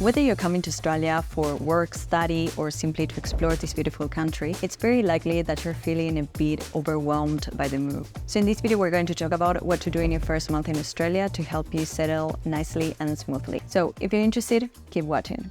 Whether you're coming to Australia for work, study, or simply to explore this beautiful country, it's very likely that you're feeling a bit overwhelmed by the move. So in this video, we're going to talk about what to do in your first month in Australia to help you settle nicely and smoothly. So if you're interested, keep watching.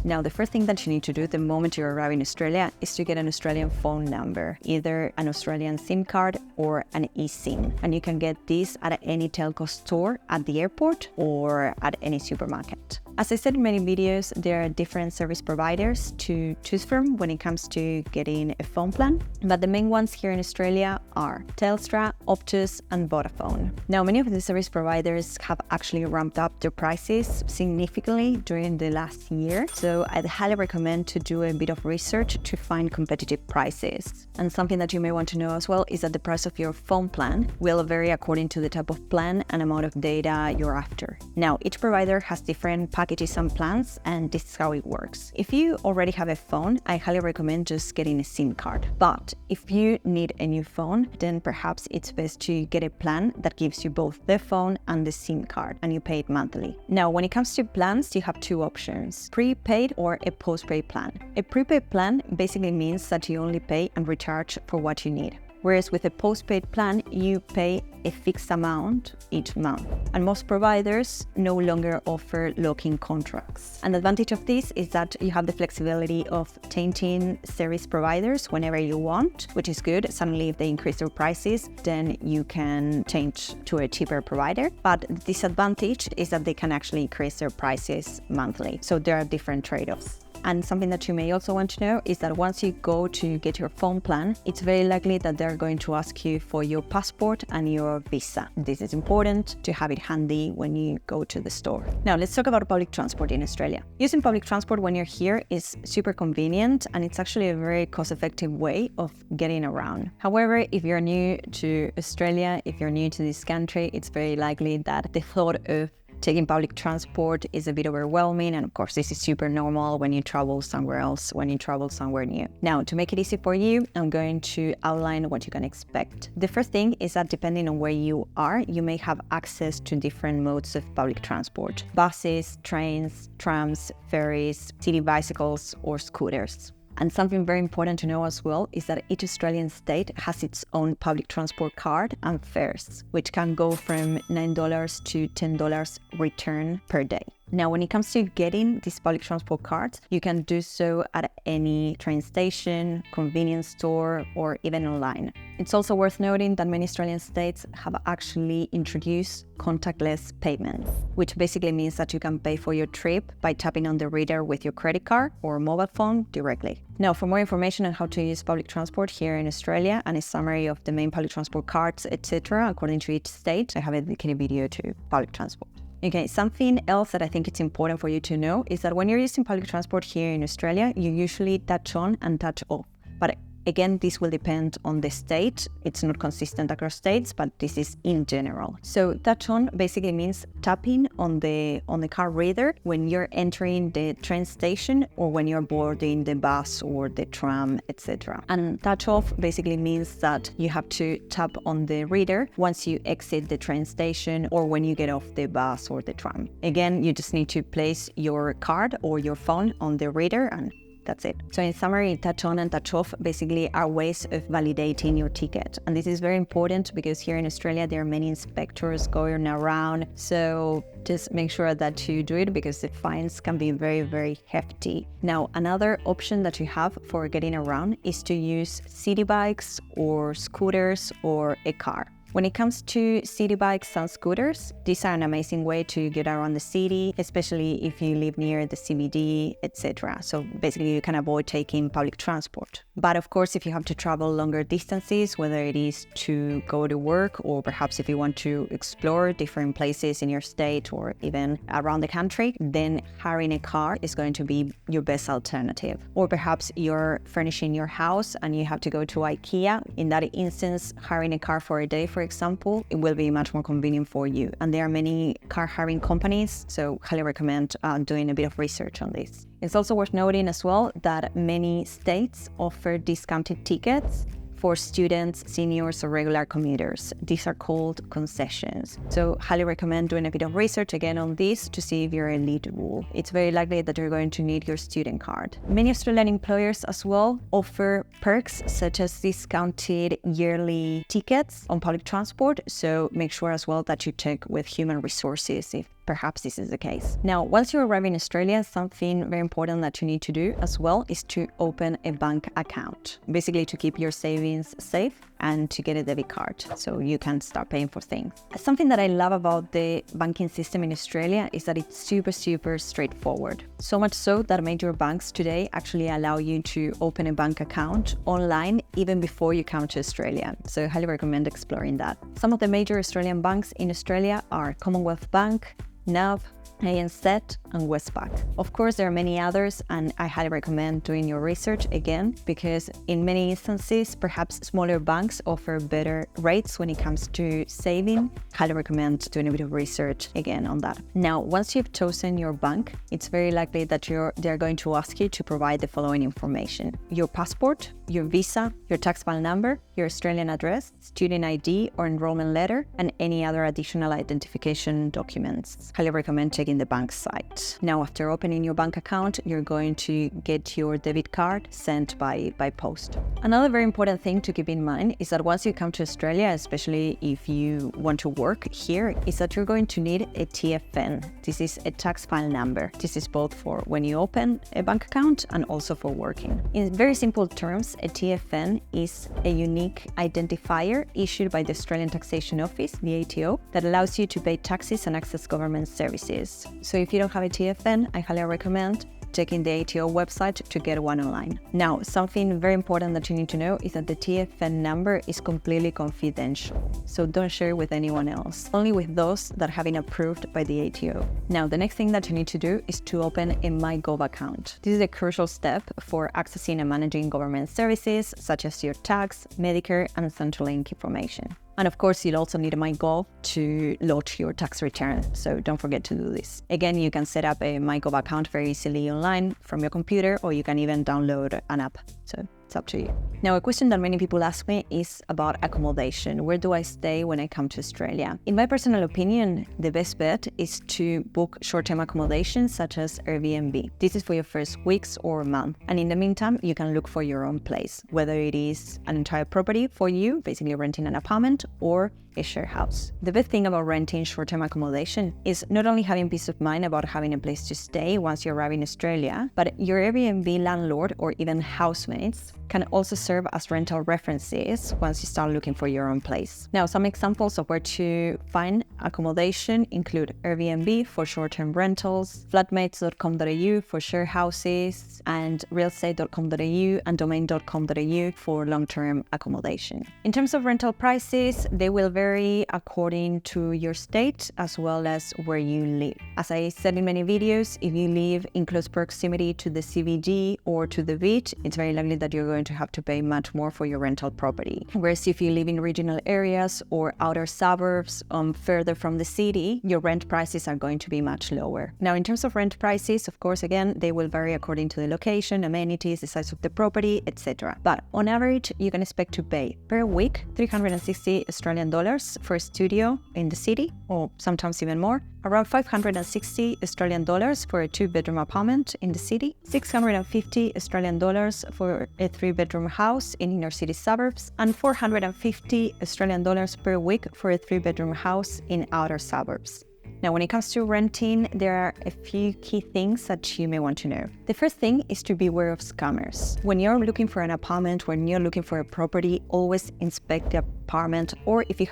Now, the first thing that you need to do the moment you arrive in Australia is to get an Australian phone number, either an Australian SIM card or an eSIM. And you can get this at any telco store at the airport or at any supermarket. As I said in many videos, there are different service providers to choose from when it comes to getting a phone plan, but the main ones here in Australia are Telstra, Optus, and Vodafone. Now, many of the service providers have actually ramped up their prices significantly during the last year, so I'd highly recommend to do a bit of research to find competitive prices. And something that you may want to know as well is that the price of your phone plan will vary according to the type of plan and amount of data you're after. Now, each provider has different packages and plans, and this is how it works. If you already have a phone, I highly recommend just getting a SIM card. But if you need a new phone, then perhaps it's best to get a plan that gives you both the phone and the SIM card, and you pay it monthly. Now, when it comes to plans, you have two options: prepaid or a postpaid plan. A prepaid plan basically means that you only pay and recharge for what you need. Whereas with a postpaid plan, you pay a fixed amount each month. And most providers no longer offer lock-in contracts. And the advantage of this is that you have the flexibility of changing service providers whenever you want, which is good. Suddenly, if they increase their prices, then you can change to a cheaper provider. But the disadvantage is that they can actually increase their prices monthly. So there are different trade-offs. And something that you may also want to know is that once you go to get your phone plan, it's very likely that they're going to ask you for your passport and your visa. This is important to have it handy when you go to the store. Now, let's talk about public transport in Australia. Using public transport when you're here is super convenient, and it's actually a very cost-effective way of getting around. However, if you're new to Australia, if you're new to this country, it's very likely that the thought of taking public transport is a bit overwhelming, and of course this is super normal when you travel somewhere else, when you travel somewhere new. Now, to make it easy for you, I'm going to outline what you can expect. The first thing is that depending on where you are, you may have access to different modes of public transport: buses, trains, trams, ferries, city bicycles, or scooters. And something very important to know as well is that each Australian state has its own public transport card and fares, which can go from $9 to $10 return per day. Now, when it comes to getting these public transport cards, you can do so at any train station, convenience store, or even online. It's also worth noting that many Australian states have actually introduced contactless payments, which basically means that you can pay for your trip by tapping on the reader with your credit card or mobile phone directly. Now, for more information on how to use public transport here in Australia and a summary of the main public transport cards, etc., according to each state, I have a dedicated video to public transport. Okay, something else that I think it's important for you to know is that when you're using public transport here in Australia, you usually touch on and touch off. But again, this will depend on the state. It's not consistent across states, but this is in general. So touch on basically means tapping on the card reader when you're entering the train station or when you're boarding the bus or the tram, etc. And touch off basically means that you have to tap on the reader once you exit the train station or when you get off the bus or the tram. Again, you just need to place your card or your phone on the reader, and that's it. So in summary, touch on and touch off basically are ways of validating your ticket. And this is very important because here in Australia, there are many inspectors going around. So just make sure that you do it because the fines can be very, very hefty. Now, another option that you have for getting around is to use city bikes or scooters or a car. When it comes to city bikes and scooters, these are an amazing way to get around the city, especially if you live near the CBD, etc. So basically you can avoid taking public transport. But of course, if you have to travel longer distances, whether it is to go to work or perhaps if you want to explore different places in your state or even around the country, then hiring a car is going to be your best alternative. Or perhaps you're furnishing your house and you have to go to IKEA. In that instance, hiring a car for a day, for example, it will be much more convenient for you. And there are many car hiring companies, so highly recommend doing a bit of research on this. It's also worth noting as well that many states offer discounted tickets for students, seniors, or regular commuters. These are called concessions. So highly recommend doing a bit of research again on this to see if you're eligible. It's very likely that you're going to need your student card. Many Australian employers as well offer perks such as discounted yearly tickets on public transport. So make sure as well that you check with human resources if perhaps this is the case. Now, once you arrive in Australia, something very important that you need to do as well is to open a bank account, basically to keep your savings safe and to get a debit card so you can start paying for things. Something that I love about the banking system in Australia is that it's super straightforward. So much so that major banks today actually allow you to open a bank account online even before you come to Australia. So I highly recommend exploring that. Some of the major Australian banks in Australia are Commonwealth Bank, NAB, ANZ, and Westpac. Of course, there are many others, and I highly recommend doing your research again, because in many instances, perhaps smaller banks offer better rates when it comes to saving. Highly recommend doing a bit of research again on that. Now, once you've chosen your bank, it's very likely that they're going to ask you to provide the following information: your passport, your visa, your tax file number, your Australian address, student ID or enrollment letter, and any other additional identification documents. Highly recommend checking the bank site. Now, after opening your bank account, you're going to get your debit card sent by post. Another very important thing to keep in mind is that once you come to Australia, especially if you want to work here, is that you're going to need a TFN. This is a tax file number. This is both for when you open a bank account and also for working. In very simple terms, a TFN is a unique identifier issued by the Australian Taxation Office, the ATO, that allows you to pay taxes and access government services. So if you don't have a TFN, I highly recommend checking the ATO website to get one online. Now, something very important that you need to know is that the TFN number is completely confidential, so don't share it with anyone else, only with those that have been approved by the ATO. Now, the next thing that you need to do is to open a MyGov account. This is a crucial step for accessing and managing government services such as your tax, Medicare, and Centrelink information. And of course, you'll also need a MyGov to lodge your tax return, so don't forget to do this. Again, you can set up a MyGov account very easily online from your computer, or you can even download an app. So it's up to you. Now, a question that many people ask me is about accommodation. Where do I stay when I come to Australia? In my personal opinion, the best bet is to book short-term accommodation such as Airbnb. This is for your first weeks or month. And in the meantime, you can look for your own place, whether it is an entire property for you, basically renting an apartment, or a share house. The best thing about renting short-term accommodation is not only having peace of mind about having a place to stay once you arrive in Australia, but your Airbnb landlord or even housemates can also serve as rental references once you start looking for your own place. Now, some examples of where to find accommodation include Airbnb for short-term rentals, flatmates.com.au for share houses, and realestate.com.au and domain.com.au for long-term accommodation. In terms of rental prices, they will vary according to your state as well as where you live. As I said in many videos, if you live in close proximity to the CBD or to the beach, it's very likely that you're going to have to pay much more for your rental property. Whereas if you live in regional areas or outer suburbs further from the city, your rent prices are going to be much lower. Now, in terms of rent prices, of course, again, they will vary according to the location, amenities, the size of the property, etc. But on average, you can expect to pay per week $360 for a studio in the city, or sometimes even more, around $560 for a 2-bedroom apartment in the city, $650 for a 3-bedroom house in inner city suburbs, and $450 per week for a 3-bedroom house in outer suburbs. Now, when it comes to renting, there are a few key things that you may want to know. The first thing is to beware of scammers. When you're looking for an apartment, when you're looking for a property, always inspect the apartment, or if you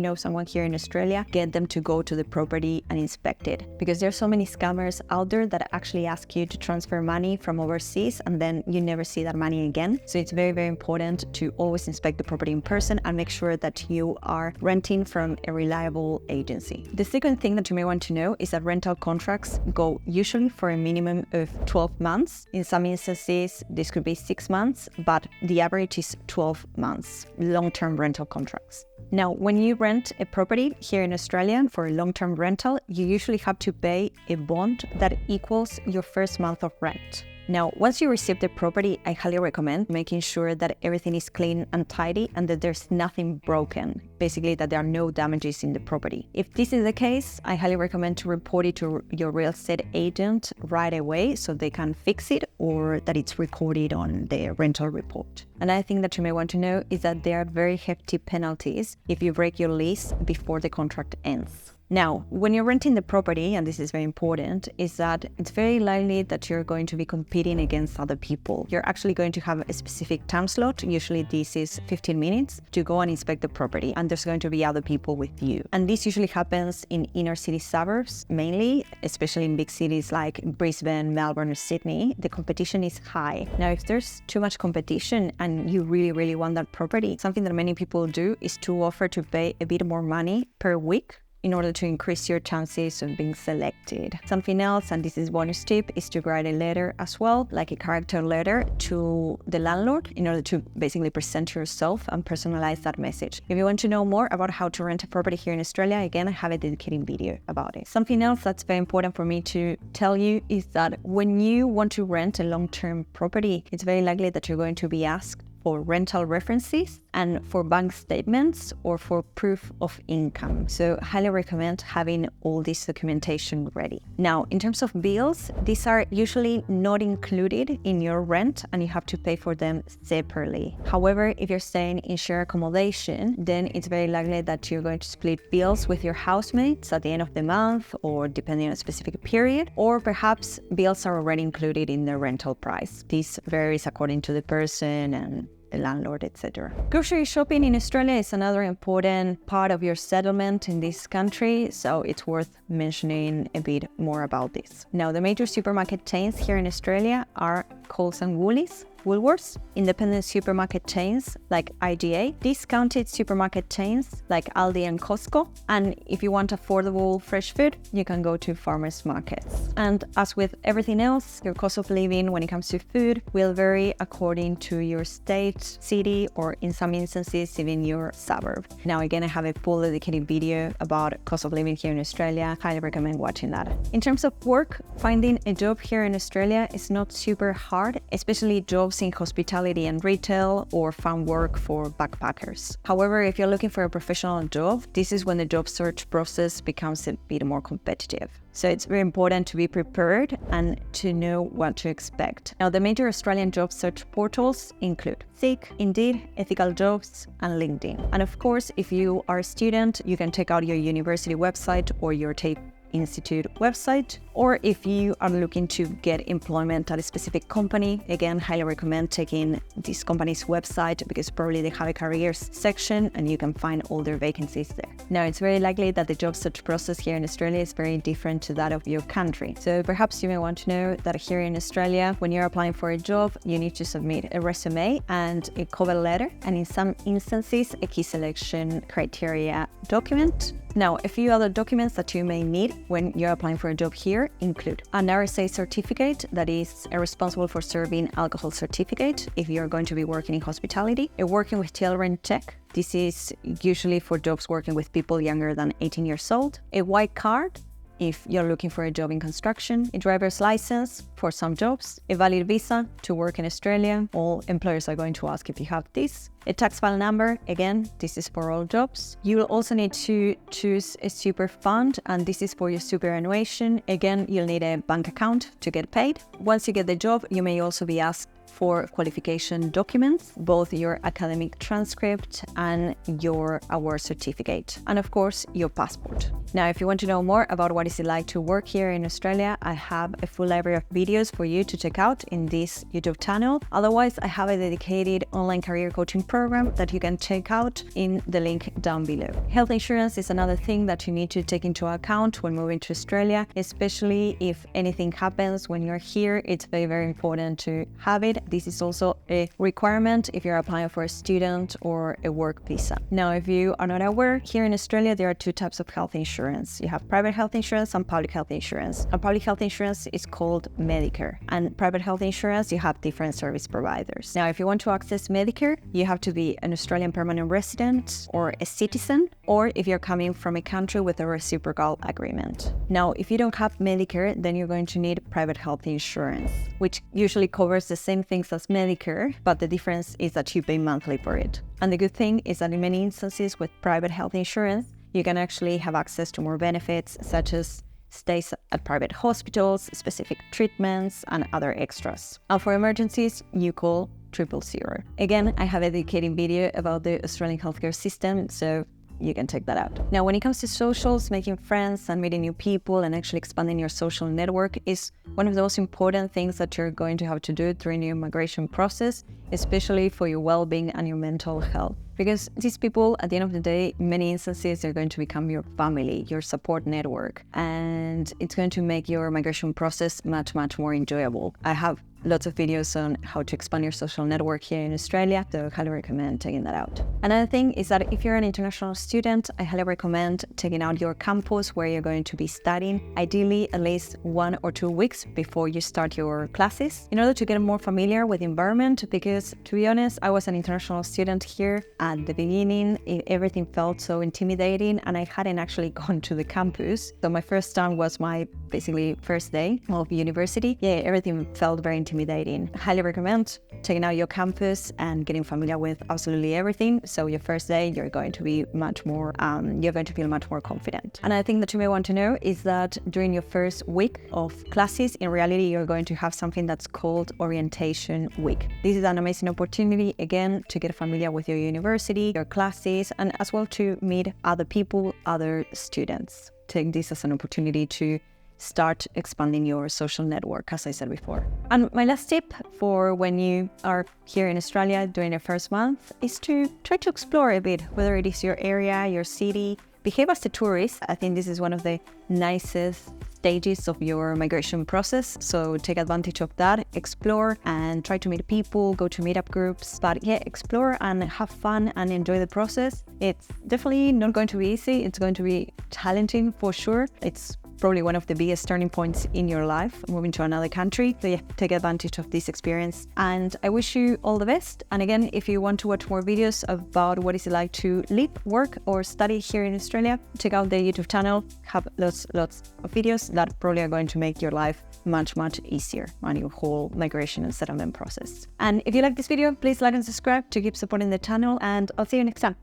know someone here in Australia, get them to go to the property and inspect it. Because there's so many scammers out there that actually ask you to transfer money from overseas and then you never see that money again. So it's very, very important to always inspect the property in person and make sure that you are renting from a reliable agency. The second thing that you may want to know is that rental contracts go usually for a minimum of 12 months. In some instances, this could be 6 months, but the average is 12 months, long-term rental contracts. Now, when you rent a property here in Australia for a long-term rental, you usually have to pay a bond that equals your first month of rent. Now, once you receive the property, I highly recommend making sure that everything is clean and tidy and that there's nothing broken, basically that there are no damages in the property. If this is the case, I highly recommend to report it to your real estate agent right away so they can fix it or that it's recorded on the rental report. Another thing that you may want to know is that there are very hefty penalties if you break your lease before the contract ends. Now, when you're renting the property, and this is very important, is that it's very likely that you're going to be competing against other people. You're actually going to have a specific time slot, usually this is 15 minutes, to go and inspect the property, and there's going to be other people with you. And this usually happens in inner city suburbs, mainly, especially in big cities like Brisbane, Melbourne, or Sydney. The competition is high. Now, if there's too much competition and you really want that property, something that many people do is to offer to pay a bit more money per week in order to increase your chances of being selected. Something else, and this is bonus tip, is to write a letter as well, like a character letter to the landlord in order to basically present yourself and personalize that message. If you want to know more about how to rent a property here in Australia, again, I have a dedicated video about it. Something else that's very important for me to tell you is that when you want to rent a long-term property, it's very likely that you're going to be asked for rental references and for bank statements or for proof of income. So highly recommend having all this documentation ready. Now, in terms of bills, these are usually not included in your rent and you have to pay for them separately. However, if you're staying in shared accommodation, then it's very likely that you're going to split bills with your housemates at the end of the month or depending on a specific period, or perhaps bills are already included in the rental price. This varies according to the person and the landlord, etc. Grocery shopping in Australia is another important part of your settlement in this country, so it's worth mentioning a bit more about this. Now, the major supermarket chains here in Australia are Coles and Woolies, Woolworths, independent supermarket chains like IGA, discounted supermarket chains like Aldi and Costco, and if you want affordable fresh food, you can go to farmers markets. And as with everything else, your cost of living when it comes to food will vary according to your state, city, or in some instances, even your suburb. Now, again, I have a full dedicated video about cost of living here in Australia. Highly recommend watching that. In terms of work, finding a job here in Australia is not super hard, especially jobs in hospitality and retail or farm work for backpackers. However, if you're looking for a professional job, this is when the job search process becomes a bit more competitive. So it's very important to be prepared and to know what to expect. Now, the major Australian job search portals include Seek, Indeed, Ethical Jobs, and LinkedIn. And of course, if you are a student, you can check out your university website or your TAFE Institute website, or if you are looking to get employment at a specific company, again, highly recommend checking this company's website because probably they have a careers section and you can find all their vacancies there. Now, it's very likely that the job search process here in Australia is very different to that of your country. So perhaps you may want to know that here in Australia, when you're applying for a job, you need to submit a resume and a cover letter, and in some instances, a key selection criteria document. Now, a few other documents that you may need when you're applying for a job here include an RSA certificate, that is a responsible for serving alcohol certificate if you're going to be working in hospitality, a working with children check. This is usually for jobs working with people younger than 18 years old, a white card if you're looking for a job in construction, a driver's license for some jobs, a valid visa to work in Australia. All employers are going to ask if you have this. A tax file number, again, this is for all jobs. You will also need to choose a super fund, and this is for your superannuation. Again, you'll need a bank account to get paid. Once you get the job, you may also be asked for qualification documents, both your academic transcript and your award certificate, and of course, your passport. Now, if you want to know more about what is it like to work here in Australia, I have a full library of videos for you to check out in this YouTube channel. Otherwise, I have a dedicated online career coaching program that you can check out in the link down below. Health insurance is another thing that you need to take into account when moving to Australia, especially if anything happens when you're here. It's very, very important to have it. This is also a requirement if you're applying for a student or a work visa. Now, if you are not aware, here in Australia, there are two types of health insurance. You have private health insurance and public health insurance. And public health insurance is called Medicare. And private health insurance, you have different service providers. Now, if you want to access Medicare, you have have to be an Australian permanent resident or a citizen, or if you're coming from a country with a reciprocal agreement. Now, if you don't have Medicare, then you're going to need private health insurance, which usually covers the same things as Medicare, but the difference is that you pay monthly for it. And the good thing is that in many instances with private health insurance, you can actually have access to more benefits, such as stays at private hospitals, specific treatments, and other extras. And for emergencies, you call 000. Again, I have a dedicated video about the Australian healthcare system, so you can check that out. Now, when it comes to socials, making friends and meeting new people and actually expanding your social network is one of the most important things that you're going to have to do during your migration process, especially for your well-being and your mental health. Because these people, at the end of the day, in many instances, they're going to become your family, your support network, and it's going to make your migration process much, much more enjoyable. I have lots of videos on how to expand your social network here in Australia, so I highly recommend checking that out. Another thing is that if you're an international student, I highly recommend checking out your campus where you're going to be studying, ideally at least 1 or 2 weeks before you start your classes, in order to get more familiar with the environment, because to be honest, I was an international student here. At the beginning, everything felt so intimidating and I hadn't actually gone to the campus. So my first time was my basically first day of university. Yeah, everything felt very intimidating. I highly recommend checking out your campus and getting familiar with absolutely everything. So your first day, you're going to be much more, you're going to feel much more confident. And I think that you may want to know is that during your first week of classes, in reality, you're going to have something that's called orientation week. This is an amazing opportunity, again, to get familiar with your university, your classes, and as well to meet other people, other students. Take this as an opportunity to start expanding your social network, as I said before. And my last tip for when you are here in Australia during the first month is to try to explore a bit, whether it is your area, your city. Behave as a tourist. I think this is one of the nicest stages of your migration process, so take advantage of that, explore and try to meet people, go to meetup groups, but yeah, explore and have fun and enjoy the process. It's definitely not going to be easy, it's going to be challenging for sure. It's probably one of the biggest turning points in your life, moving to another country. So yeah, take advantage of this experience and I wish you all the best. And again, if you want to watch more videos about what is it like to live, work or study here in Australia, check out the YouTube channel. Have lots of videos that probably are going to make your life much easier on your whole migration and settlement process. And if you like this video, please like and subscribe to keep supporting the channel, and I'll see you next time.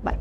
Bye.